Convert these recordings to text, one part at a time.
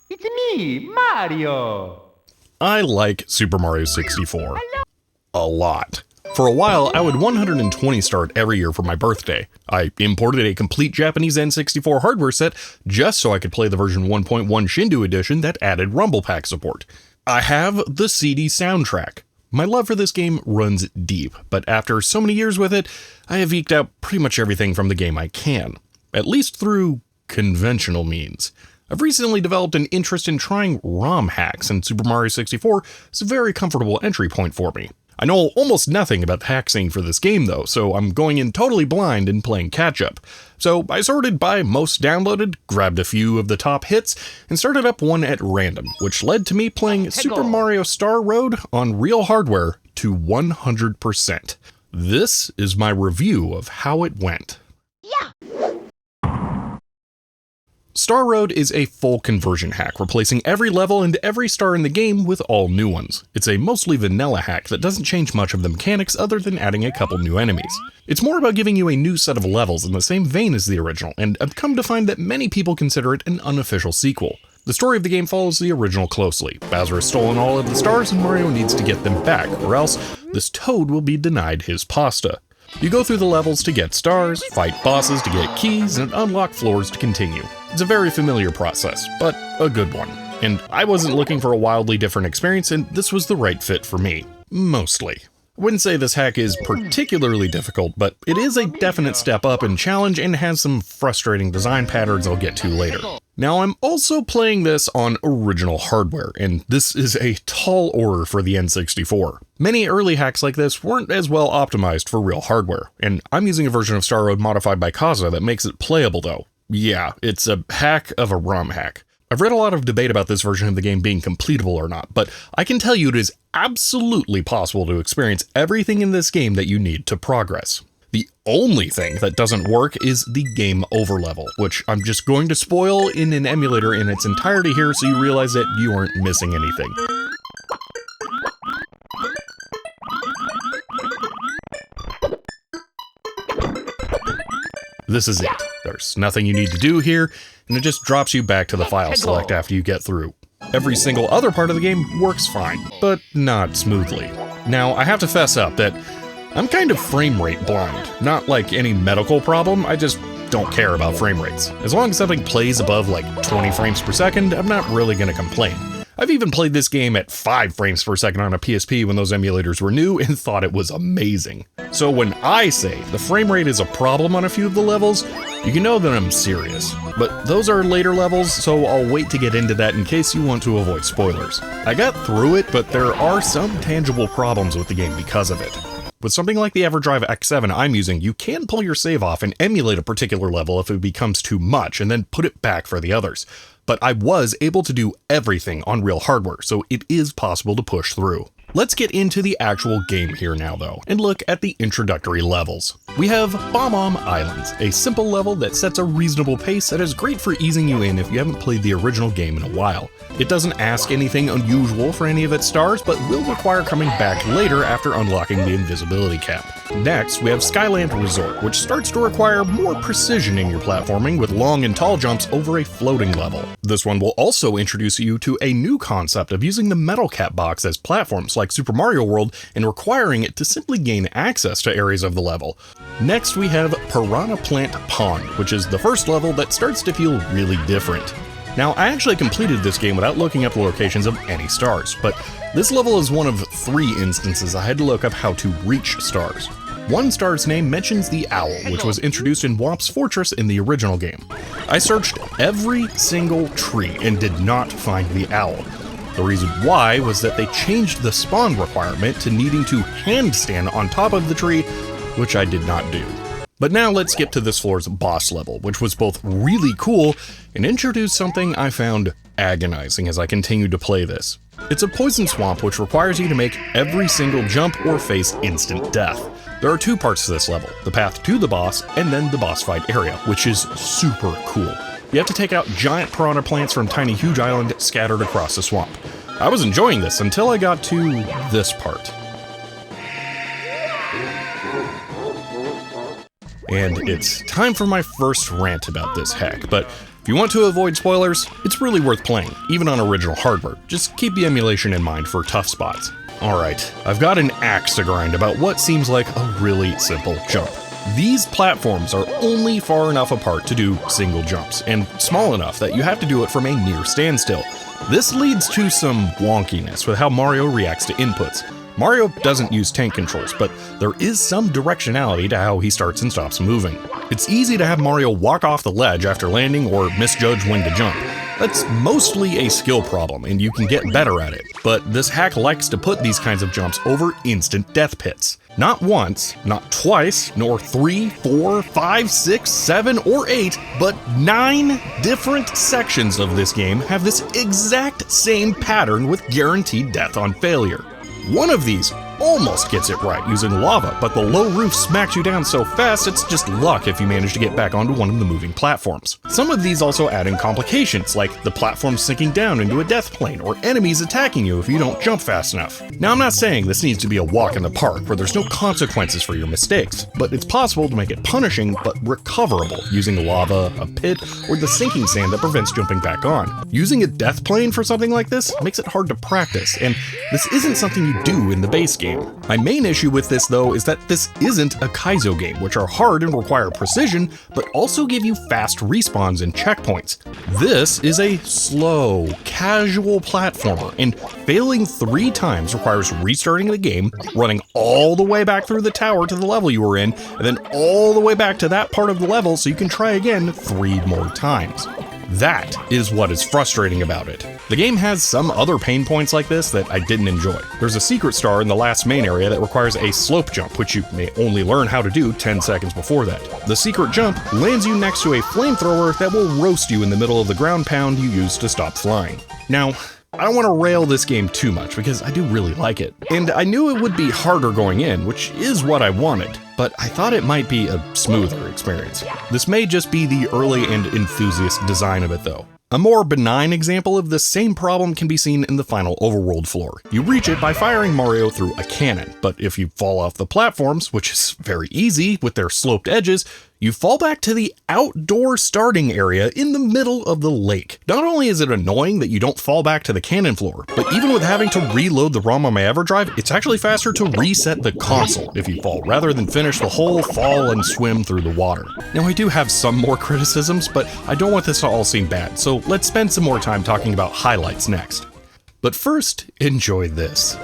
It's me, Mario! I like Super Mario 64. A lot. For a while, I would 120 start every year for my birthday. I imported a complete Japanese N64 hardware set just so I could play the version 1.1 Shindu edition that added Rumble Pack support. I have the CD soundtrack. My love for this game runs deep, but after so many years with it, I have eked out pretty much everything from the game I can, at least through conventional means. I've recently developed an interest in trying ROM hacks, and Super Mario 64 is a very comfortable entry point for me. I know almost nothing about the hack scene for this game though, so I'm going in totally blind and playing catch-up. So I sorted by most downloaded, grabbed a few of the top hits, and started up one at random, which led to me playing Super Mario Star Road on real hardware to 100%. This is my review of how it went. Star Road is a full conversion hack, replacing every level and every star in the game with all new ones. It's a mostly vanilla hack that doesn't change much of the mechanics other than adding a couple new enemies. It's more about giving you a new set of levels in the same vein as the original, and I've come to find that many people consider it an unofficial sequel. The story of the game follows the original closely. Bowser has stolen all of the stars and Mario needs to get them back, or else this toad will be denied his pasta. You go through the levels to get stars, fight bosses to get keys, and unlock floors to continue. It's a very familiar process, but a good one. And I wasn't looking for a wildly different experience, and this was the right fit for me. Mostly. I wouldn't say this hack is particularly difficult, but it is a definite step up in challenge and has some frustrating design patterns I'll get to later. Now, I'm also playing this on original hardware, and this is a tall order for the N64. Many early hacks like this weren't as well optimized for real hardware, and I'm using a version of Star Road modified by Kazaa that makes it playable though. Yeah, it's a hack of a ROM hack. I've read a lot of debate about this version of the game being completable or not, but I can tell you it is absolutely possible to experience everything in this game that you need to progress. The only thing that doesn't work is the game over level, which I'm just going to spoil in an emulator in its entirety here so you realize that you aren't missing anything. This is it. There's nothing you need to do here, and it just drops you back to the file select after you get through. Every single other part of the game works fine, but not smoothly. Now, I have to fess up that I'm kind of frame rate blind. Not like any medical problem, I just don't care about frame rates. As long as something plays above like 20 frames per second, I'm not really gonna complain. I've even played this game at 5 frames per second on a PSP when those emulators were new and thought it was amazing. So when I say the frame rate is a problem on a few of the levels, you can know that I'm serious. But those are later levels, so I'll wait to get into that in case you want to avoid spoilers. I got through it, but there are some tangible problems with the game because of it. With something like the EverDrive X7 I'm using, you can pull your save off and emulate a particular level if it becomes too much, and then put it back for the others. But I was able to do everything on real hardware, so it is possible to push through. Let's get into the actual game here now though, and look at the introductory levels. We have Bob-omb Islands, a simple level that sets a reasonable pace that is great for easing you in if you haven't played the original game in a while. It doesn't ask anything unusual for any of its stars, but will require coming back later after unlocking the invisibility cap. Next, we have Skyland Resort, which starts to require more precision in your platforming with long and tall jumps over a floating level. This one will also introduce you to a new concept of using the metal cap box as platforms like Super Mario World and requiring it to simply gain access to areas of the level. Next, we have Piranha Plant Pond, which is the first level that starts to feel really different. Now, I actually completed this game without looking up the locations of any stars, but this level is one of 3 instances I had to look up how to reach stars. One star's name mentions the owl, which was introduced in Whomp's Fortress in the original game. I searched every single tree and did not find the owl. The reason why was that they changed the spawn requirement to needing to handstand on top of the tree, which I did not do. But now let's get to this floor's boss level, which was both really cool and introduced something I found agonizing as I continued to play this. It's a poison swamp which requires you to make every single jump or face instant death. There are 2 parts to this level, the path to the boss and then the boss fight area, which is super cool. You have to take out giant piranha plants from Tiny Huge Island scattered across the swamp. I was enjoying this until I got to this part. And it's time for my first rant about this hack, but If you want to avoid spoilers, it's really worth playing, even on original hardware. Just keep the emulation in mind for tough spots. Alright, I've got an axe to grind about what seems like a really simple jump. These platforms are only far enough apart to do single jumps, and small enough that you have to do it from a near standstill. This leads to some wonkiness with how Mario reacts to inputs. Mario doesn't use tank controls, but there is some directionality to how he starts and stops moving. It's easy to have Mario walk off the ledge after landing or misjudge when to jump. That's mostly a skill problem, and you can get better at it, but this hack likes to put these kinds of jumps over instant death pits. Not once, not twice, nor 3, 4, 5, 6, 7, or 8, but 9 different sections of this game have this exact same pattern with guaranteed death on failure. One of these almost gets it right using lava, but the low roof smacks you down so fast it's just luck if you manage to get back onto one of the moving platforms. Some of these also add in complications, like the platform sinking down into a death plane, or enemies attacking you if you don't jump fast enough. Now, I'm not saying this needs to be a walk in the park where there's no consequences for your mistakes, but it's possible to make it punishing but recoverable using lava, a pit, or the sinking sand that prevents jumping back on. Using a death plane for something like this makes it hard to practice, and this isn't something you do in the base game. My main issue with this, though, is that this isn't a Kaizo game, which are hard and require precision, but also give you fast respawns and checkpoints. This is a slow, casual platformer, and failing 3 times requires restarting the game, running all the way back through the tower to the level you were in, and then all the way back to that part of the level so you can try again 3 more times. That is what is frustrating about it. The game has some other pain points like this that I didn't enjoy. There's a secret star in the last main area that requires a slope jump, which you may only learn how to do 10 seconds before that. The secret jump lands you next to a flamethrower that will roast you in the middle of the ground pound you used to stop flying. Now, I don't want to rail this game too much because I do really like it. And I knew it would be harder going in, which is what I wanted, but I thought it might be a smoother experience. This may just be the early and enthusiast design of it though. A more benign example of the same problem can be seen in the final overworld floor. You reach it by firing Mario through a cannon, but if you fall off the platforms, which is very easy with their sloped edges, you fall back to the outdoor starting area in the middle of the lake. Not only is it annoying that you don't fall back to the cannon floor, but even with having to reload the ROM on my EverDrive, it's actually faster to reset the console if you fall, rather than finish the whole fall and swim through the water. Now, I do have some more criticisms, but I don't want this to all seem bad, so let's spend some more time talking about highlights next. But first, enjoy this.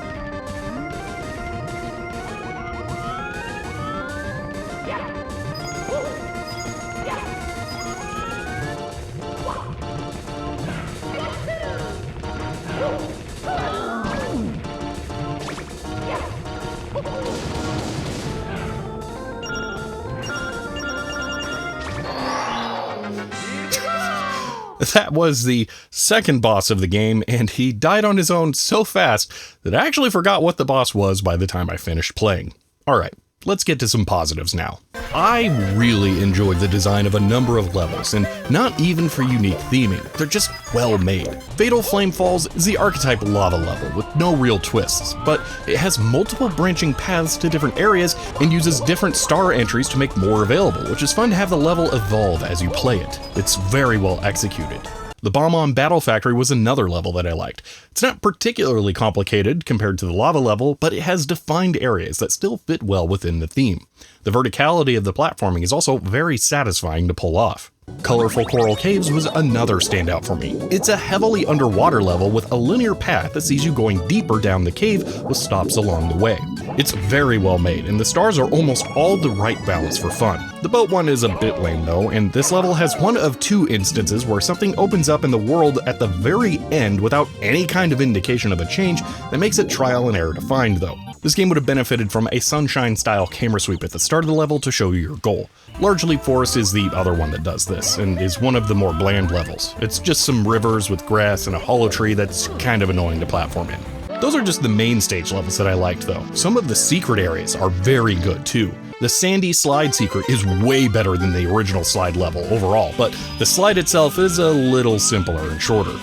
That was the second boss of the game, and he died on his own so fast that I actually forgot what the boss was by the time I finished playing. Alright, let's get to some positives now. I really enjoyed the design of a number of levels, and not even for unique theming, they're just well made. Fatal Flame Falls is the archetype lava level with no real twists, but it has multiple branching paths to different areas and uses different star entries to make more available, which is fun to have the level evolve as you play it. It's very well executed. The Bomb-On Battle Factory was another level that I liked. It's not particularly complicated compared to the lava level, but it has defined areas that still fit well within the theme. The verticality of the platforming is also very satisfying to pull off. Colorful Coral Caves was another standout for me. It's a heavily underwater level with a linear path that sees you going deeper down the cave with stops along the way. It's very well made, and the stars are almost all the right balance for fun. The boat one is a bit lame though, and this level has one of 2 instances where something opens up in the world at the very end without any kind of indication of a change that makes it trial and error to find though. This game would have benefited from a Sunshine-style camera sweep at the start of the level to show you your goal. Large Leap Forest is the other one that does this, and is one of the more bland levels. It's just some rivers with grass and a hollow tree that's kind of annoying to platform in. Those are just the main stage levels that I liked though. Some of the secret areas are very good too. The Sandy Slide secret is way better than the original slide level overall, but the slide itself is a little simpler and shorter.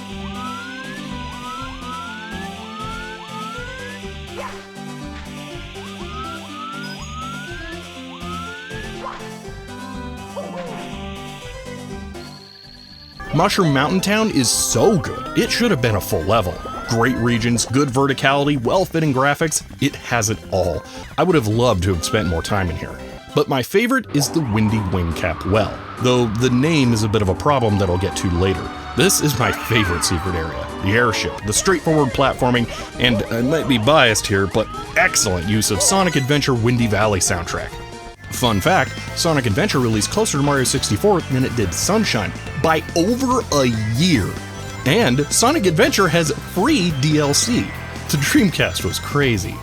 Mushroom Mountain Town is so good, it should have been a full level. Great regions, good verticality, well-fitting graphics, it has it all. I would have loved to have spent more time in here. But my favorite is the Windy Wingcap Well, though the name is a bit of a problem that I'll get to later. This is my favorite secret area. The airship, the straightforward platforming, and I might be biased here, but excellent use of Sonic Adventure Windy Valley soundtrack. Fun fact, Sonic Adventure released closer to Mario 64 than it did Sunshine, by over a year. And Sonic Adventure has free DLC. The Dreamcast was crazy.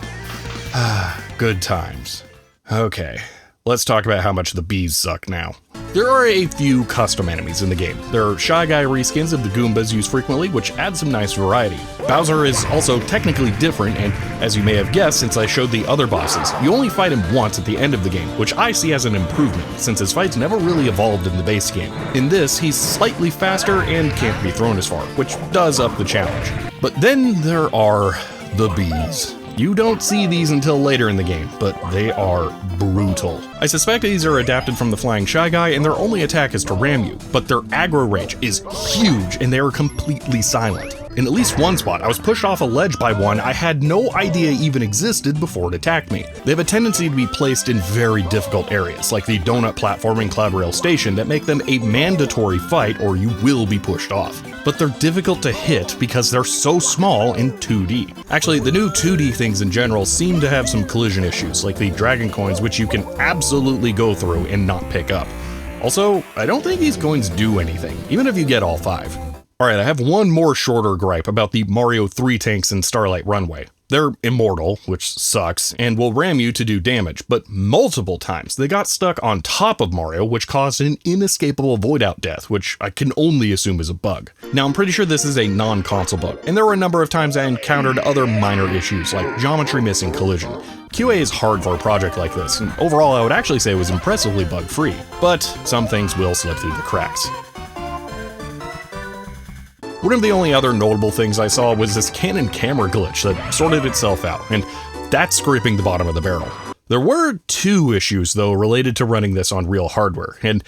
Good times. Okay, let's talk about how much the bees suck now. There are a few custom enemies in the game. There are Shy Guy reskins of the Goombas used frequently, which adds some nice variety. Bowser is also technically different, and as you may have guessed since I showed the other bosses, you only fight him once at the end of the game, which I see as an improvement, since his fights never really evolved in the base game. In this, he's slightly faster and can't be thrown as far, which does up the challenge. But then there are the bees. You don't see these until later in the game, but they are brutal. I suspect these are adapted from the Flying Shy Guy, and their only attack is to ram you, but their aggro range is huge and they are completely silent. In at least one spot, I was pushed off a ledge by one I had no idea even existed before it attacked me. They have a tendency to be placed in very difficult areas, like the donut platform in Cloud Rail Station, that make them a mandatory fight or you will be pushed off. But they're difficult to hit because they're so small in 2D. Actually, the new 2D things in general seem to have some collision issues, like the Dragon Coins, which you can absolutely go through and not pick up. Also, I don't think these coins do anything, even if you get all 5. Alright, I have one more shorter gripe about the Mario 3 tanks in Starlight Runway. They're immortal, which sucks, and will ram you to do damage, but multiple times they got stuck on top of Mario, which caused an inescapable void-out death, which I can only assume is a bug. Now, I'm pretty sure this is a non-console bug, and there were a number of times I encountered other minor issues, like geometry missing collision. QA is hard for a project like this, and overall I would actually say it was impressively bug-free, but some things will slip through the cracks. One of the only other notable things I saw was this Canon camera glitch that sorted itself out, and that's scraping the bottom of the barrel. There were 2 issues, though, related to running this on real hardware, and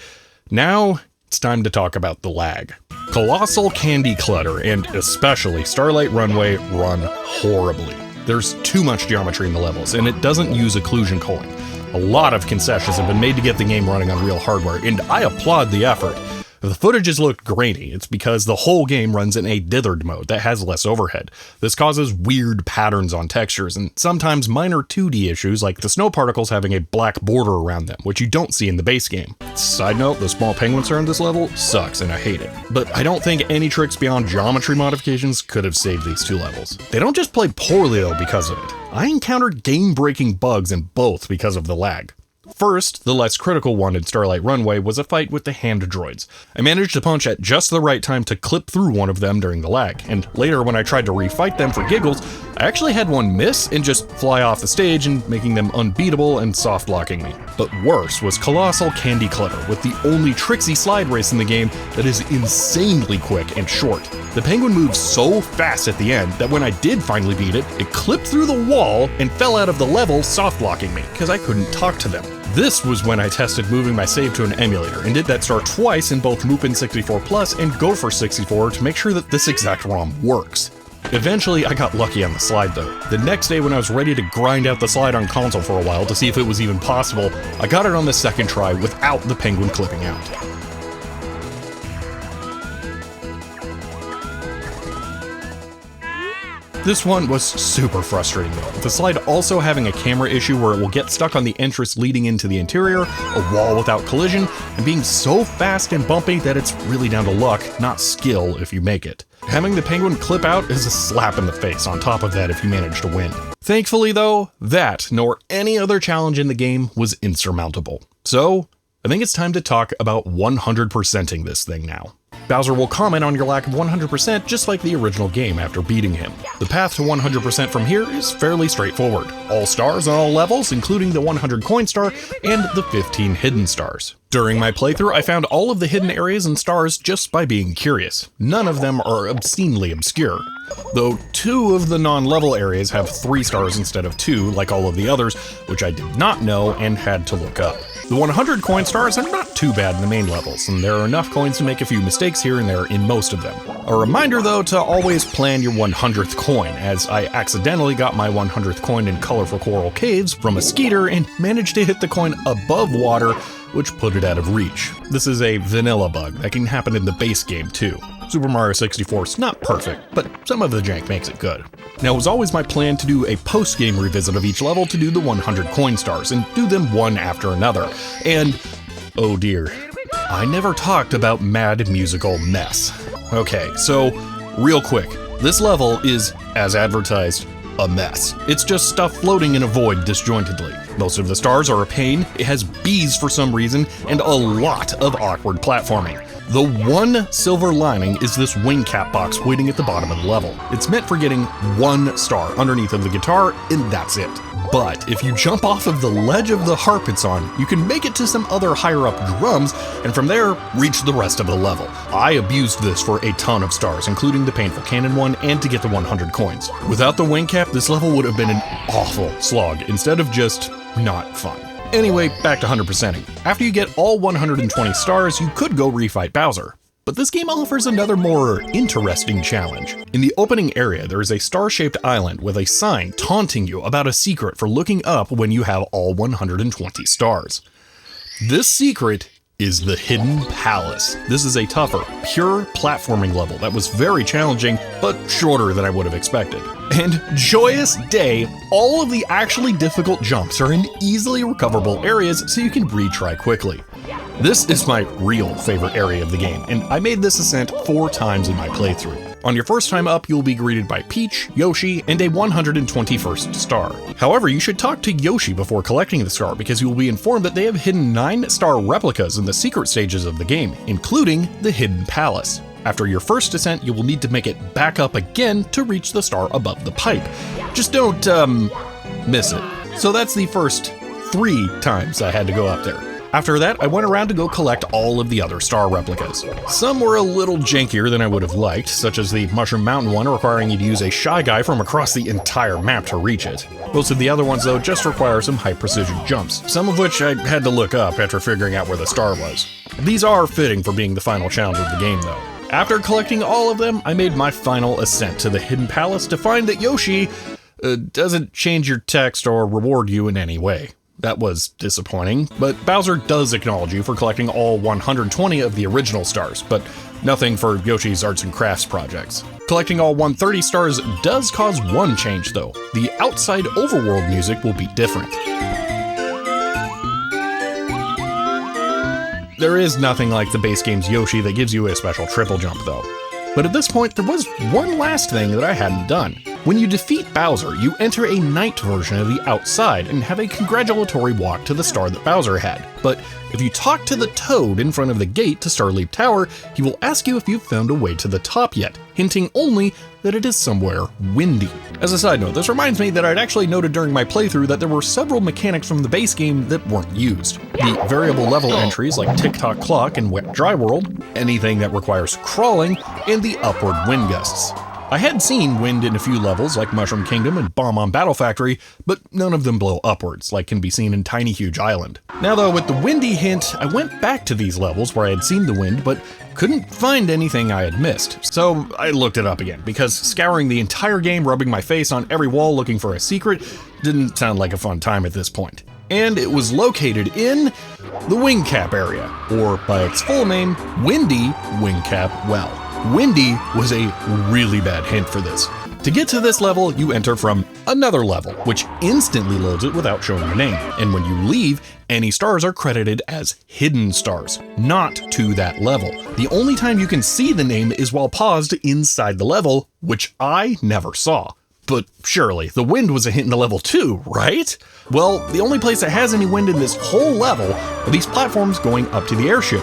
now it's time to talk about the lag. Colossal Candy Clutter, and especially Starlight Runway, run horribly. There's too much geometry in the levels, and it doesn't use occlusion culling. A lot of concessions have been made to get the game running on real hardware, and I applaud the effort. If the footage has looked grainy, it's because the whole game runs in a dithered mode that has less overhead. This causes weird patterns on textures, and sometimes minor 2D issues like the snow particles having a black border around them, which you don't see in the base game. Side note, the small penguin star in this level sucks and I hate it. But I don't think any tricks beyond geometry modifications could have saved these 2 levels. They don't just play poorly though because of it. I encountered game-breaking bugs in both because of the lag. First, the less critical one in Starlight Runway was a fight with the hand droids. I managed to punch at just the right time to clip through one of them during the lag, and later when I tried to refight them for giggles, I actually had one miss and just fly off the stage and making them unbeatable and soft locking me. But worse was Colossal Candy Clutter, with the only tricksy slide race in the game that is insanely quick and short. The penguin moves so fast at the end that when I did finally beat it, it clipped through the wall and fell out of the level soft locking me, because I couldn't talk to them. This was when I tested moving my save to an emulator, and did that star twice in both Mupen 64 Plus and Gopher 64 to make sure that this exact ROM works. Eventually, I got lucky on the slide though. The next day when I was ready to grind out the slide on console for a while to see if it was even possible, I got it on the second try without the penguin clipping out. This one was super frustrating though, with the slide also having a camera issue where it will get stuck on the entrance leading into the interior, a wall without collision, and being so fast and bumpy that it's really down to luck, not skill, if you make it. Having the penguin clip out is a slap in the face on top of that if you manage to win. Thankfully though, that, nor any other challenge in the game, was insurmountable. So, I think it's time to talk about 100%ing this thing now. Bowser will comment on your lack of 100% just like the original game after beating him. The path to 100% from here is fairly straightforward. All stars on all levels, including the 100 coin star and the 15 hidden stars. During my playthrough, I found all of the hidden areas and stars just by being curious. None of them are obscenely obscure. Though 2 of the non-level areas have 3 stars instead of 2, like all of the others, which I did not know and had to look up. The 100 coin stars are not too bad in the main levels, and there are enough coins to make a few mistakes here and there in most of them. A reminder though to always plan your 100th coin, as I accidentally got my 100th coin in Colorful Coral Caves from a skeeter and managed to hit the coin above water, which put it out of reach. This is a vanilla bug that can happen in the base game too. Super Mario 64 is not perfect, but some of the jank makes it good. Now, it was always my plan to do a post-game revisit of each level to do the 100 coin stars, and do them one after another. And, oh dear, I never talked about Mad Musical Mess. Okay, so, real quick, this level is, as advertised, a mess. It's just stuff floating in a void disjointedly. Most of the stars are a pain, it has bees for some reason, and a lot of awkward platforming. The one silver lining is this wing cap box waiting at the bottom of the level. It's meant for getting 1 star underneath of the guitar, and that's it. But if you jump off of the ledge of the harp it's on, you can make it to some other higher up drums, and from there, reach the rest of the level. I abused this for a ton of stars, including the Painful Cannon one, and to get the 100 coins. Without the wing cap, this level would have been an awful slog, instead of just not fun. Anyway, back to 100%ing. After you get all 120 stars, you could go refight Bowser. But this game offers another more interesting challenge. In the opening area, there is a star-shaped island with a sign taunting you about a secret for looking up when you have all 120 stars. This secret is the Hidden Palace. This is a tougher, pure platforming level that was very challenging, but shorter than I would have expected. And joyous day, all of the actually difficult jumps are in easily recoverable areas so you can retry quickly. This is my real favorite area of the game, and I made this ascent 4 times in my playthrough. On your first time up, you'll be greeted by Peach, Yoshi, and a 121st star. However, you should talk to Yoshi before collecting the star because you will be informed that they have hidden 9-star replicas in the secret stages of the game, including the Hidden Palace. After your first descent, you will need to make it back up again to reach the star above the pipe. Just don't, miss it. So that's the first 3 times I had to go up there. After that, I went around to go collect all of the other star replicas. Some were a little jankier than I would have liked, such as the Mushroom Mountain one requiring you to use a Shy Guy from across the entire map to reach it. Most of the other ones though just require some high precision jumps, some of which I had to look up after figuring out where the star was. These are fitting for being the final challenge of the game though. After collecting all of them, I made my final ascent to the Hidden Palace to find that Yoshi doesn't change your text or reward you in any way. That was disappointing, but Bowser does acknowledge you for collecting all 120 of the original stars, but nothing for Yoshi's Arts and Crafts projects. Collecting all 130 stars does cause one change though. The outside overworld music will be different. There is nothing like the base game's Yoshi that gives you a special triple jump though. But at this point, there was one last thing that I hadn't done. When you defeat Bowser, you enter a night version of the outside and have a congratulatory walk to the star that Bowser had. But if you talk to the Toad in front of the gate to Starleaf Tower, he will ask you if you've found a way to the top yet, hinting only that it is somewhere windy. As a side note, this reminds me that I'd actually noted during my playthrough that there were several mechanics from the base game that weren't used. The variable level entries like Tick-Tock Clock and Wet Dry World, anything that requires crawling, and the upward wind gusts. I had seen wind in a few levels like Mushroom Kingdom and Bomb on Battle Factory, but none of them blow upwards like can be seen in Tiny Huge Island. Now though, with the windy hint, I went back to these levels where I had seen the wind, but couldn't find anything I had missed. So I looked it up again, because scouring the entire game, rubbing my face on every wall looking for a secret, didn't sound like a fun time at this point. And it was located in the Wing Cap area, or by its full name, Windy Wing Cap Well. Windy was a really bad hint for this. To get to this level, you enter from another level, which instantly loads it without showing your name. And when you leave, any stars are credited as hidden stars, not to that level. The only time you can see the name is while paused inside the level, which I never saw. But surely, the wind was a hint in the level too, right? Well, the only place that has any wind in this whole level are these platforms going up to the airship.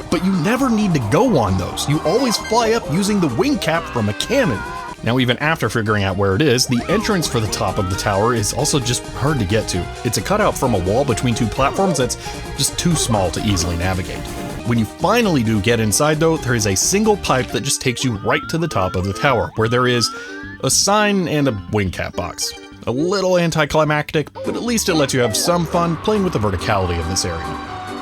But you never need to go on those. You always fly up using the wing cap from a cannon. Now, even after figuring out where it is, the entrance for the top of the tower is also just hard to get to. It's a cutout from a wall between 2 platforms that's just too small to easily navigate. When you finally do get inside though, there is a single pipe that just takes you right to the top of the tower, where there is a sign and a wing cap box. A little anticlimactic, but at least it lets you have some fun playing with the verticality of this area.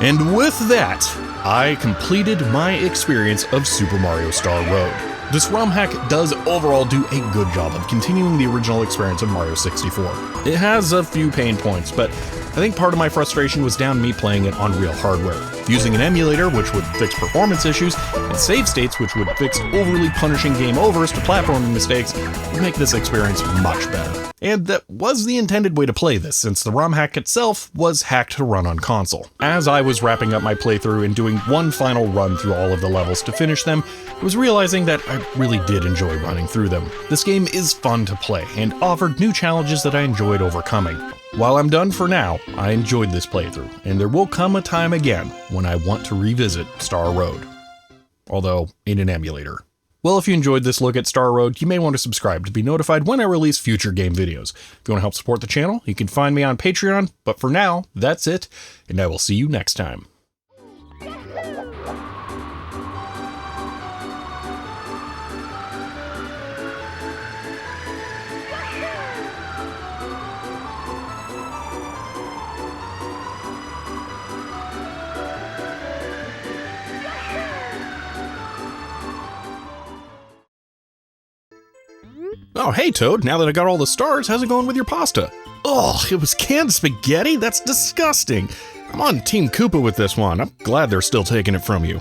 And with that, I completed my experience of Super Mario Star Road. This ROM hack does overall do a good job of continuing the original experience of Mario 64. It has a few pain points, but I think part of my frustration was down me playing it on real hardware. Using an emulator, which would fix performance issues, and save states, which would fix overly punishing game overs to platforming mistakes, would make this experience much better. And that was the intended way to play this, since the ROM hack itself was hacked to run on console. As I was wrapping up my playthrough and doing one final run through all of the levels to finish them, I was realizing that I really did enjoy running through them. This game is fun to play, and offered new challenges that I enjoyed overcoming. While I'm done for now, I enjoyed this playthrough, and there will come a time again when I want to revisit Star Road. Although, in an emulator. Well, if you enjoyed this look at Star Road, you may want to subscribe to be notified when I release future game videos. If you want to help support the channel, you can find me on Patreon, but for now, that's it, and I will see you next time. Oh, hey Toad, now that I got all the stars, how's it going with your pasta? Ugh, it was canned spaghetti? That's disgusting. I'm on Team Koopa with this one. I'm glad they're still taking it from you.